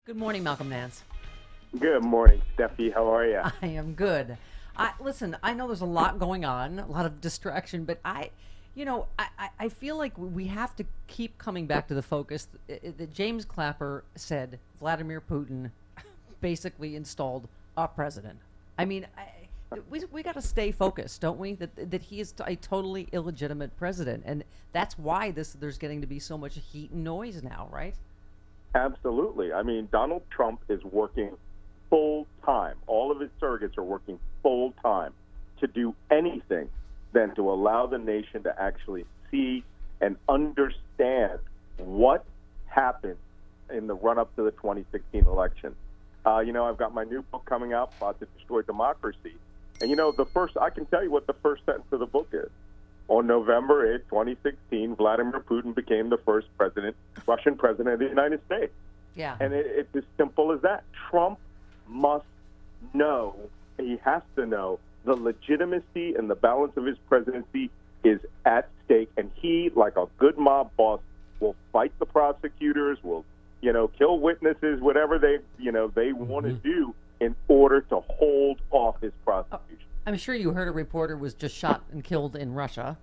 Good morning, Malcolm Nance. Good morning, Steffi. How are you? I am good. Listen, I know there's a lot going on, a lot of distraction, but I feel like we have to keep coming back to the focus that James Clapper said Vladimir Putin basically installed a president. I mean, we got to stay focused, don't we? That he is a totally illegitimate president, and that's why there's getting to be so much heat and noise now, right? Absolutely. I mean, Donald Trump is working full time. All of his surrogates are working full time to do anything than to allow the nation to actually see and understand what happened in the run-up to the 2016 election. I've got my new book coming out, Plot to Destroy Democracy. And, I can tell you what the first sentence of the book is. On November 8th, 2016, Vladimir Putin became the first Russian president of the United States. Yeah. And it's as simple as that. Trump must know, he has to know, the legitimacy and the balance of his presidency is at stake. And he, like a good mob boss, will fight the prosecutors, will, kill witnesses, whatever they want to do in order to hold off his prosecution. I'm sure you heard a reporter was just shot and killed in Russia.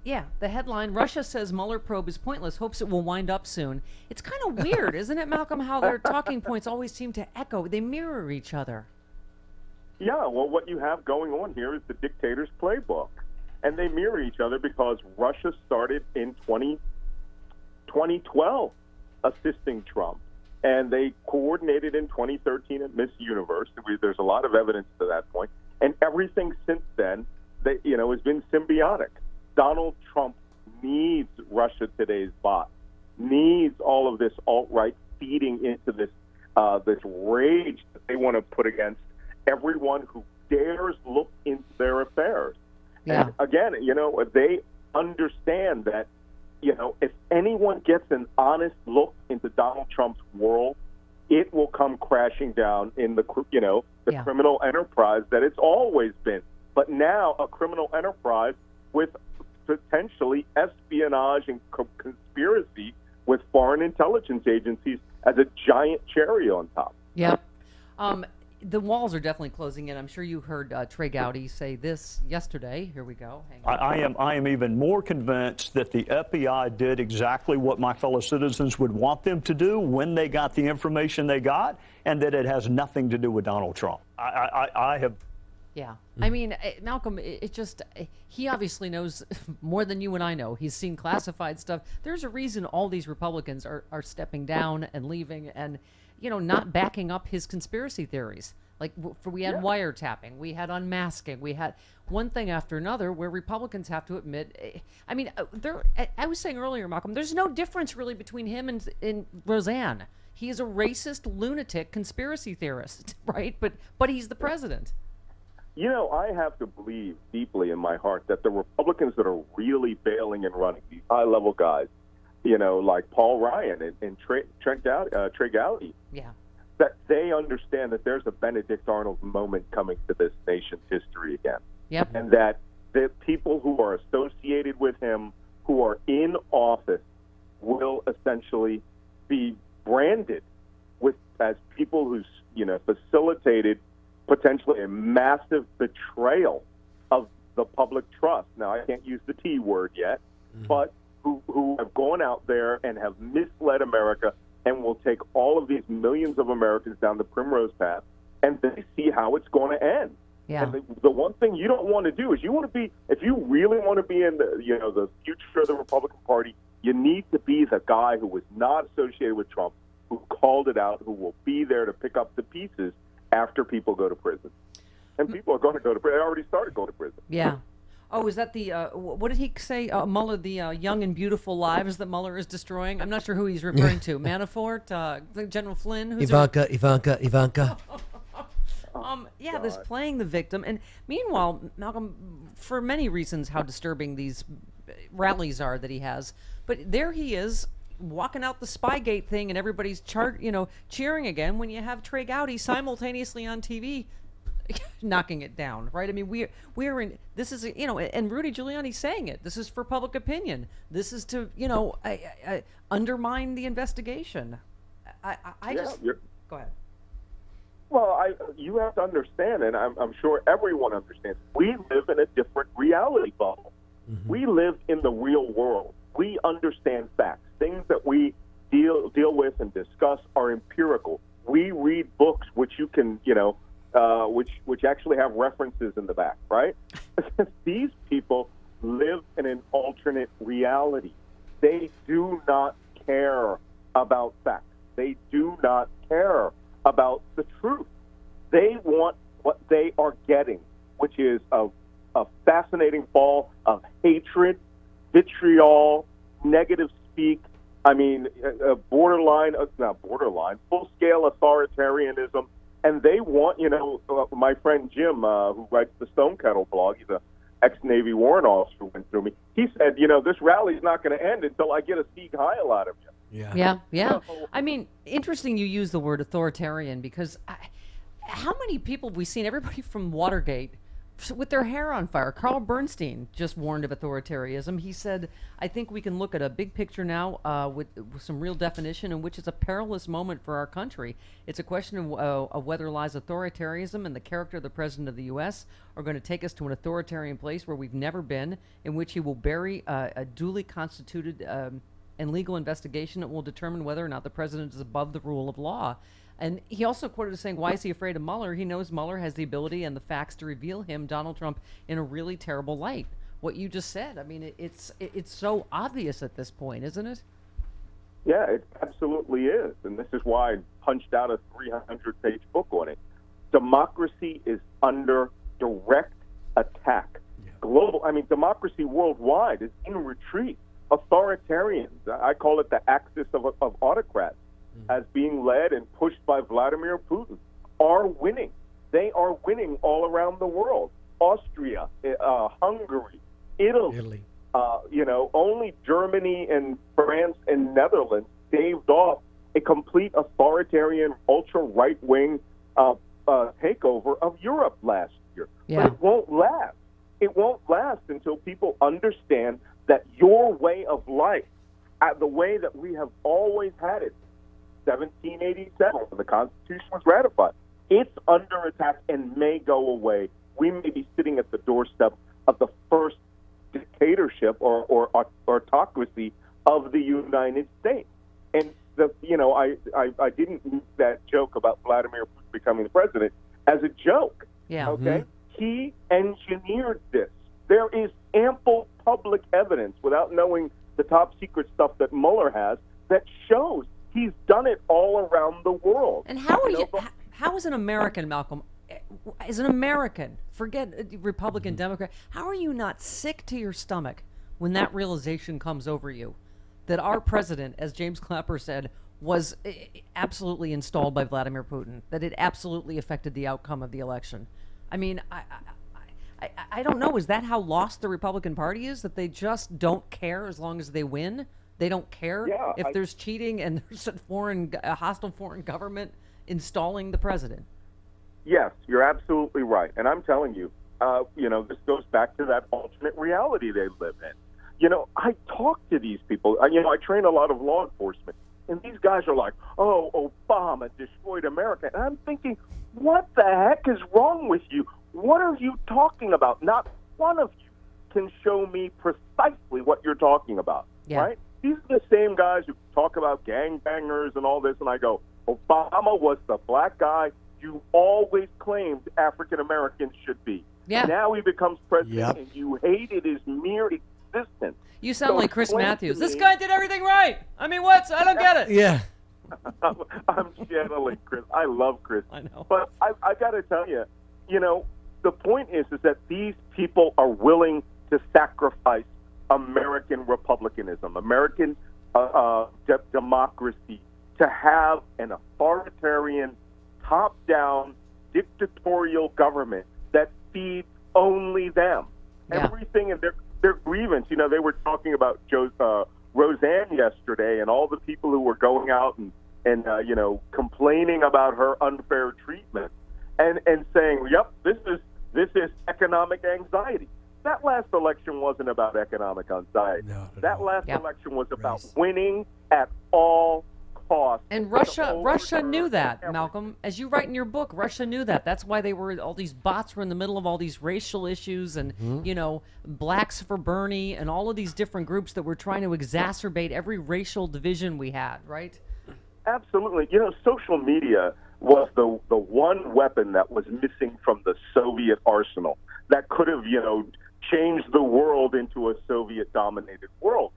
Yeah, the headline, Russia says Mueller probe is pointless, hopes it will wind up soon. It's kind of weird, isn't it, Malcolm, how their talking points always seem to echo. They mirror each other. Yeah, well, what you have going on here is the dictator's playbook. And they mirror each other because Russia started in 2012 assisting Trump. And they coordinated in 2013 at Miss Universe. There's a lot of evidence to that point. And everything since then, has been symbiotic. Donald Trump needs Russia Today's bot, needs all of this alt-right feeding into this rage that they want to put against everyone who dares look into their affairs. Yeah. And again, they understand that if anyone gets an honest look into Donald Trump's world, it will come crashing down in the criminal enterprise that it's always been. But now a criminal enterprise with potentially espionage and conspiracy with foreign intelligence agencies as a giant cherry on top. Yeah. The walls are definitely closing in. I'm sure you heard Trey Gowdy say this yesterday. Here we go. Hang on. I am even more convinced that the FBI did exactly what my fellow citizens would want them to do when they got the information they got, and that it has nothing to do with Donald Trump. I have. Yeah. I mean, Malcolm, he obviously knows more than you and I know. He's seen classified stuff. There's a reason all these Republicans are stepping down and leaving and, not backing up his conspiracy theories. Like, we had wiretapping, we had unmasking, we had one thing after another where Republicans have to admit, I was saying earlier, Malcolm, there's no difference really between him and Roseanne. He is a racist, lunatic conspiracy theorist, right? But he's the president. I have to believe deeply in my heart that the Republicans that are really bailing and running, these high-level guys, like Paul Ryan and Trey Gowdy, that they understand that there's a Benedict Arnold moment coming to this nation's history again. Yep. And that the people who are associated with him, who are in office, will essentially be branded as people who, facilitated potentially a massive betrayal of the public trust. Now, I can't use the T word yet, but who have gone out there and have misled America and will take all of these millions of Americans down the primrose path, and they see how it's going to end. Yeah. And the one thing you don't want to do is if you really want to be in the future of the Republican Party, you need to be the guy who was not associated with Trump, who called it out, who will be there to pick up the pieces after people go to prison. And people are going to go to prison. They already started going to prison. Yeah. Oh, is that the, what did he say, Mueller, the young and beautiful lives that Mueller is destroying? I'm not sure who he's referring to. Manafort, General Flynn? Ivanka. This playing the victim. And meanwhile, Malcolm, for many reasons how disturbing these rallies are that he has, but there he is walking out the Spygate thing and everybody's cheering again when you have Trey Gowdy simultaneously on TV knocking it down, right? I mean, we're in this is and Rudy Giuliani's saying it. This is for public opinion. This is to undermine the investigation. I just go ahead. Well, you have to understand, and I'm sure everyone understands, we live in a different reality bubble. Mm-hmm. We live in the real world. We understand facts. Things that we deal with and discuss are empirical. We read books which you can, which actually have references in the back, right? These people live in an alternate reality. They do not care about facts. They do not care about the truth. They want what they are getting, which is a fascinating ball of hatred, vitriol, negative speak. I mean, not borderline, full-scale authoritarianism. And they want, my friend Jim, who writes the Stone Kettle blog, he's an ex-Navy warrant officer who went through me. He said, this rally's not going to end until I get a Sieg Heil out of you. Yeah. I mean, interesting you use the word authoritarian, because how many people have we seen, everybody from Watergate, with their hair on fire? Carl Bernstein just warned of authoritarianism. He said, I think we can look at a big picture now with some real definition, in which it's a perilous moment for our country. It's a question of whether lies authoritarianism and the character of the President of the U.S. are going to take us to an authoritarian place where we've never been, in which he will bury a duly constituted and legal investigation that will determine whether or not the President is above the rule of law. And he also quoted as saying, why is he afraid of Mueller? He knows Mueller has the ability and the facts to reveal him, Donald Trump, in a really terrible light. What you just said, I mean, it's so obvious at this point, isn't it? Yeah, it absolutely is. And this is why I punched out a 300-page book on it. Democracy is under direct attack. Yeah. Democracy worldwide is in retreat. Authoritarians, I call it the axis of autocrats, as being led and pushed by Vladimir Putin, are winning. They are winning all around the world. Austria, Hungary, Italy. Only Germany and France and Netherlands staved off a complete authoritarian, ultra-right-wing takeover of Europe last year. Yeah. But it won't last. It won't last until people understand that your way of life, the way that we have always had it, 1787, when the Constitution was ratified, it's under attack and may go away. We may be sitting at the doorstep of the first dictatorship or autocracy of the United States. And I didn't make that joke about Vladimir Putin becoming the president as a joke. Yeah. Okay. Mm-hmm. He engineered this. There is ample public evidence, without knowing the top secret stuff that Mueller has, that shows he's done it all around the world. And how are you? How is an American, Malcolm? As an American, forget Republican, Democrat. How are you not sick to your stomach when that realization comes over you, that our president, as James Clapper said, was absolutely installed by Vladimir Putin, that it absolutely affected the outcome of the election? I mean, I don't know. Is that how lost the Republican Party is? That they just don't care as long as they win? They don't care if there's cheating and there's a hostile foreign government installing the president? Yes, you're absolutely right. And I'm telling you, this goes back to that alternate reality they live in. I talk to these people. I train a lot of law enforcement. And these guys are like, oh, Obama destroyed America. And I'm thinking, what the heck is wrong with you? What are you talking about? Not one of you can show me precisely what you're talking about, right? These are the same guys who talk about gangbangers and all this, and I go, Obama was the black guy you always claimed African Americans should be. Yeah. Now he becomes president, and you hated his mere existence. You sound like Chris Matthews. This guy did everything right. I mean, what? I don't get it. Yeah. I'm channeling Chris. I love Chris. I know. But I got to tell you, the point is that these people are willing to sacrifice American republicanism, American democracy, to have an authoritarian, top-down, dictatorial government that feeds only them. Yeah. Everything in their grievance. They were talking about Roseanne yesterday and all the people who were going out and complaining about her unfair treatment. and saying, "Yep, this is economic anxiety." That last election wasn't about economic anxiety. No, that last Yep. election was about Race. winning at all costs. And to Russia knew overturn that, everything. Malcolm. As you write in your book, Russia knew that. That's why all these bots were in the middle of all these racial issues and, blacks for Bernie and all of these different groups that were trying to exacerbate every racial division we had, right? Absolutely. Social media was the one weapon that was missing from the Soviet arsenal that could have, changed the world into a Soviet-dominated world.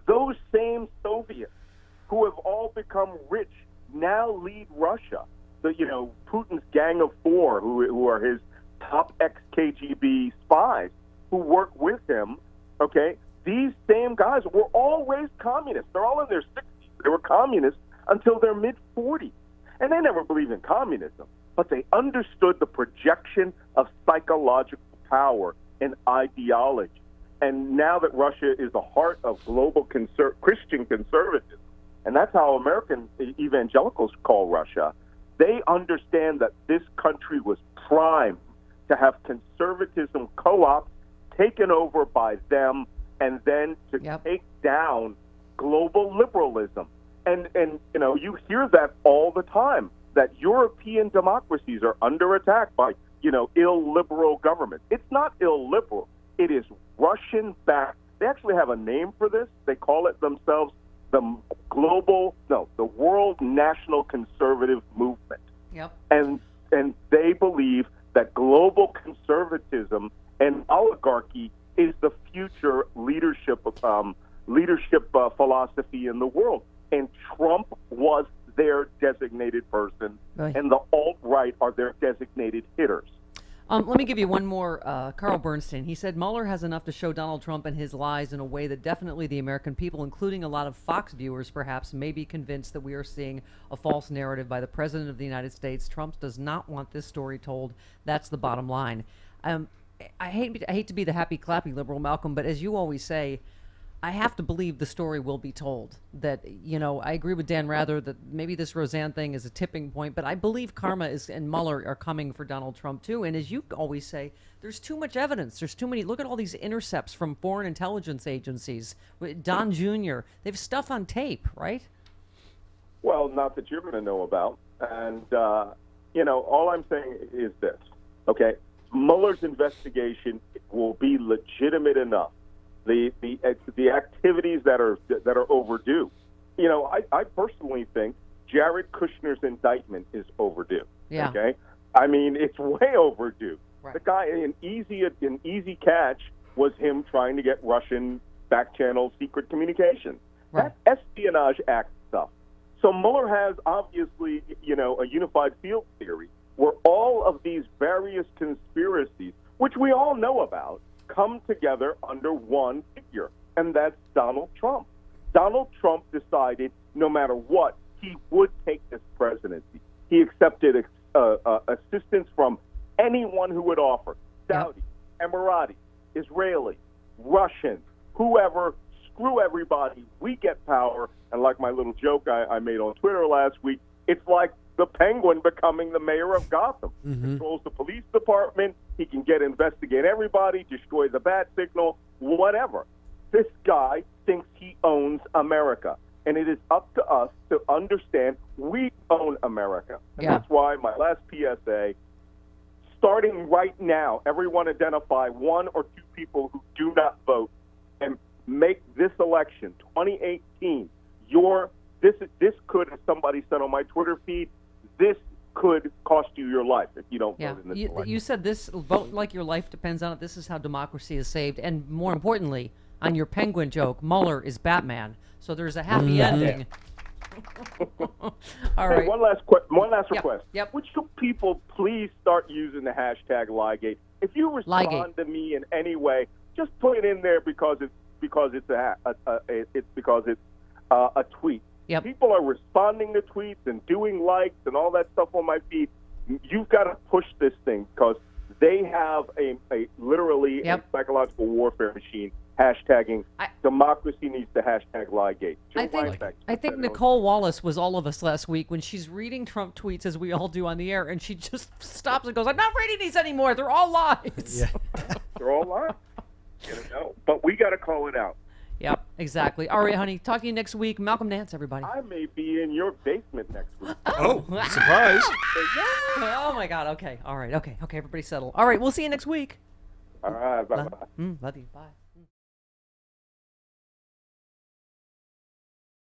Those same Soviets who have all become rich now lead Russia. Putin's Gang of Four, who are his top ex-KGB spies who work with him, okay? These same guys were all raised communists. They're all in their 60s. They were communists until their mid-40s. And they never believed in communism, but they understood the projection of psychological power and ideology. And now that Russia is the heart of global Christian conservatism, and that's how American evangelicals call Russia, they understand that this country was primed to have conservatism co-ops taken over by them and then to take down global liberalism. And you hear that all the time, that European democracies are under attack by, illiberal governments. It's not illiberal. It is Russian-backed. They actually have a name for this. They call it themselves the World National Conservative Movement. Yep. And they believe that global conservatism and oligarchy is the future leadership philosophy in the world. And Trump was their designated person, Right. and the alt-right are their designated hitters. Let me give you one more. Carl Bernstein. He said Mueller has enough to show Donald Trump and his lies in a way that definitely the American people, including a lot of Fox viewers perhaps, may be convinced that we are seeing a false narrative by the President of the United States. Trump does not want this story told. That's the bottom line. I hate to be the happy clappy liberal, Malcolm, but as you always say, I have to believe the story will be told. That, I agree with Dan Rather that maybe this Roseanne thing is a tipping point, but I believe karma and Mueller are coming for Donald Trump too. And as you always say, there's too much evidence. There's too many. Look at all these intercepts from foreign intelligence agencies. Don Jr., they have stuff on tape, right? Well, not that you're going to know about. And, all I'm saying is this, okay? Mueller's investigation will be legitimate enough. The activities that are overdue. I personally think Jared Kushner's indictment is overdue. Yeah. Okay. I mean, it's way overdue. Right. The guy, an easy catch was him trying to get Russian back channel secret communications. Right. That's Espionage Act stuff. So Mueller has obviously, a unified field theory where all of these various conspiracies, which we all know about, come together under one figure, and that's Donald Trump. Donald Trump decided no matter what, he would take this presidency. He accepted assistance from anyone who would offer. Saudi, Emirati, Israeli, Russian, whoever, screw everybody. We get power. And like my little joke I made on Twitter last week, it's like the Penguin becoming the mayor of Gotham. Controls the police department. He can investigate everybody, destroy the bat signal, whatever. This guy thinks he owns America. And it is up to us to understand we own America. And that's why my last PSA, starting right now, everyone identify one or two people who do not vote and make this election, 2018, this could, as somebody said on my Twitter feed, this could cost you your life if you don't vote in this election. You said this, vote like your life depends on it. This is how democracy is saved. And more importantly, on your Penguin joke, Mueller is Batman. So there's a happy ending. All right. Hey, one last request. Yep. Would you people please start using the hashtag Ligate? If you respond to me in any way, just put it in there because it's a tweet. Yep. People are responding to tweets and doing likes and all that stuff on my feed. You've got to push this thing because they have literally a psychological warfare machine hashtagging democracy needs to hashtag Liegate. I think Nicole Wallace was all of us last week when she's reading Trump tweets, as we all do on the air, and she just stops and goes, I'm not reading these anymore. They're all lies. Yeah. They're all lies. But we got to call it out. Yep, exactly. All right, honey. Talk to you next week. Malcolm Nance, everybody. I may be in your basement next week. Oh, surprise. Oh, my God. Okay. All right. Okay. Everybody settle. All right. We'll see you next week. All right. Bye-bye. Love you. Bye.